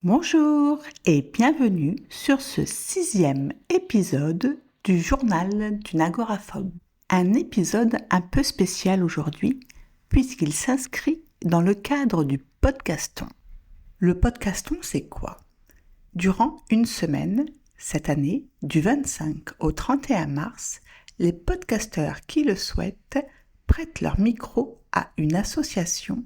Bonjour et bienvenue sur ce 6e épisode du journal d'une agoraphobe. Un épisode un peu spécial aujourd'hui puisqu'il s'inscrit dans le cadre du podcaston. Le podcaston, c'est quoi ? Durant une semaine, cette année, du 25 au 31 mars, les podcasteurs qui le souhaitent prêtent leur micro à une association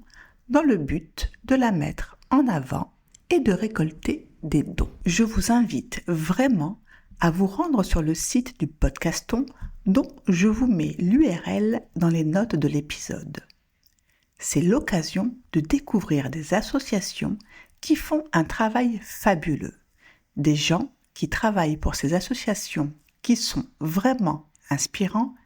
dans le but de la mettre en avant et de récolter des dons. Je vous invite vraiment à vous rendre sur le site du podcaston dont je vous mets l'URL dans les notes de l'épisode. C'est l'occasion de découvrir des associations qui font un travail fabuleux. Des gens qui travaillent pour ces associations qui sont vraiment inspirants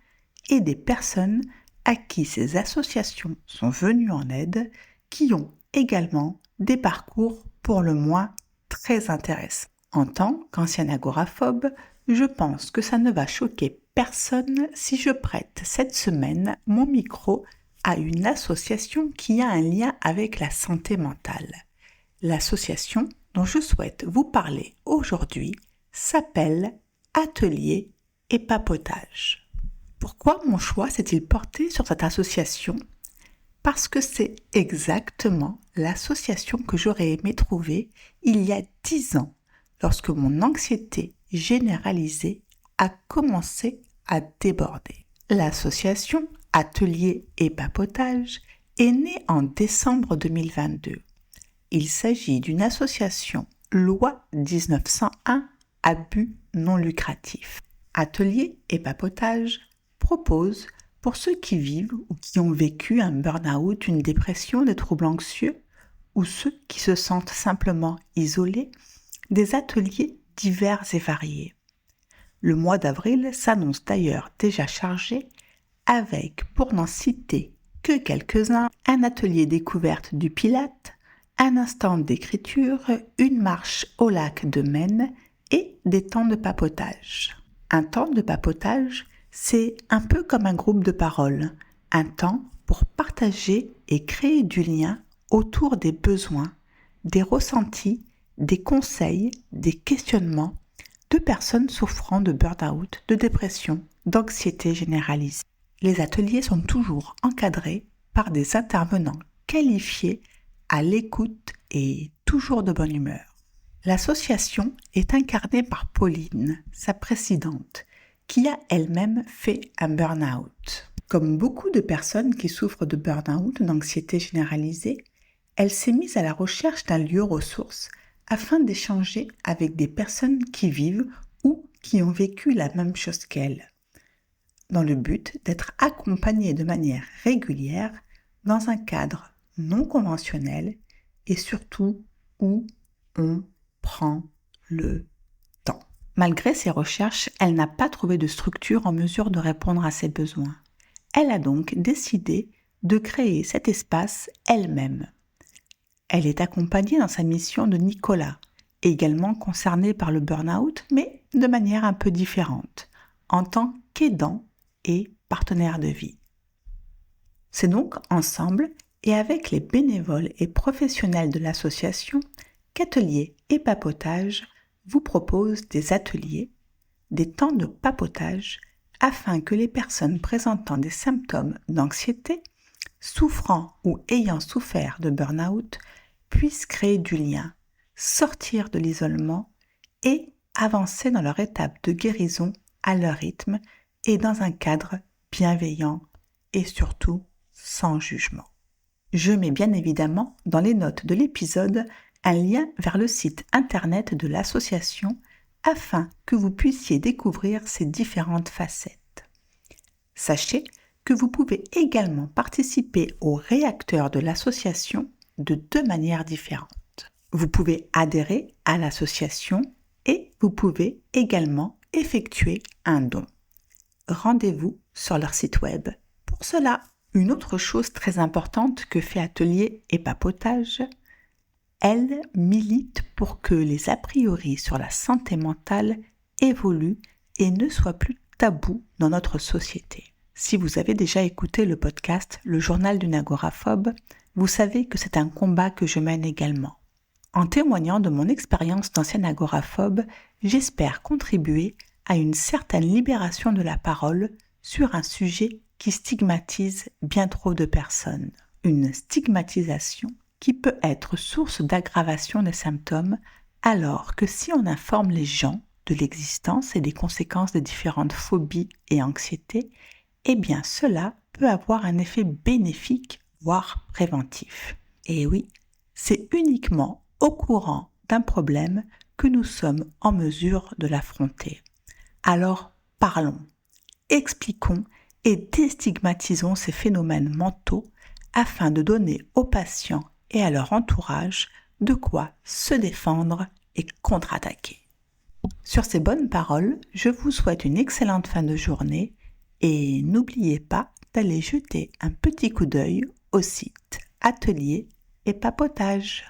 et des personnes à qui ces associations sont venues en aide qui ont également des parcours pour le moins très intéressants. En tant qu'ancien agoraphobe, je pense que ça ne va choquer personne si je prête cette semaine mon micro à une association qui a un lien avec la santé mentale. L'association dont je souhaite vous parler aujourd'hui s'appelle Atelier et Papotage. Pourquoi mon choix s'est-il porté sur cette association ? Parce que c'est exactement l'association que j'aurais aimé trouver il y a 10 ans, lorsque mon anxiété généralisée a commencé à déborder. L'association Atelier et Papotage est née en décembre 2022. Il s'agit d'une association loi 1901 à but non lucratif. Atelier et Papotage propose pour ceux qui vivent ou qui ont vécu un burn-out, une dépression, des troubles anxieux, ou ceux qui se sentent simplement isolés, des ateliers divers et variés. Le mois d'avril s'annonce d'ailleurs déjà chargé avec, pour n'en citer que quelques-uns, un atelier découverte du Pilate, un instant d'écriture, une marche au lac de Maine et des temps de papotage. Un temps de papotage, c'est un peu comme un groupe de parole, un temps pour partager et créer du lien autour des besoins, des ressentis, des conseils, des questionnements de personnes souffrant de burn-out, de dépression, d'anxiété généralisée. Les ateliers sont toujours encadrés par des intervenants qualifiés, à l'écoute et toujours de bonne humeur. L'association est incarnée par Pauline, sa présidente, qui a elle-même fait un burn-out. Comme beaucoup de personnes qui souffrent de burn-out, d'anxiété généralisée, elle s'est mise à la recherche d'un lieu ressource afin d'échanger avec des personnes qui vivent ou qui ont vécu la même chose qu'elle, dans le but d'être accompagnée de manière régulière dans un cadre non conventionnel et surtout où on prend le temps. Malgré ses recherches, elle n'a pas trouvé de structure en mesure de répondre à ses besoins. Elle a donc décidé de créer cet espace elle-même. Elle est accompagnée dans sa mission de Nicolas, également concerné par le burn-out, mais de manière un peu différente, en tant qu'aidant et partenaire de vie. C'est donc ensemble et avec les bénévoles et professionnels de l'association qu'Atelier et Papotage vous propose des ateliers, des temps de papotage, afin que les personnes présentant des symptômes d'anxiété, souffrant ou ayant souffert de burn-out, puissent créer du lien, sortir de l'isolement et avancer dans leur étape de guérison à leur rythme et dans un cadre bienveillant et surtout sans jugement. Je mets bien évidemment dans les notes de l'épisode un lien vers le site internet de l'association afin que vous puissiez découvrir ses différentes facettes. Sachez que vous pouvez également participer au réacteur de l'association de 2 manières différentes. Vous pouvez adhérer à l'association et vous pouvez également effectuer un don. Rendez-vous sur leur site web pour cela. Une autre chose très importante que fait Atelier et Papotage, elle milite pour que les a priori sur la santé mentale évoluent et ne soient plus tabous dans notre société. Si vous avez déjà écouté le podcast Le journal d'une agoraphobe, vous savez que c'est un combat que je mène également. En témoignant de mon expérience d'ancienne agoraphobe, j'espère contribuer à une certaine libération de la parole sur un sujet qui stigmatise bien trop de personnes. Une stigmatisation qui peut être source d'aggravation des symptômes, alors que si on informe les gens de l'existence et des conséquences des différentes phobies et anxiétés, eh bien cela peut avoir un effet bénéfique, voire préventif. Et oui, c'est uniquement au courant d'un problème que nous sommes en mesure de l'affronter. Alors parlons, expliquons et déstigmatisons ces phénomènes mentaux afin de donner aux patients et à leur entourage de quoi se défendre et contre-attaquer. Sur ces bonnes paroles, je vous souhaite une excellente fin de journée et n'oubliez pas d'aller jeter un petit coup d'œil au site Atelier et Papotage.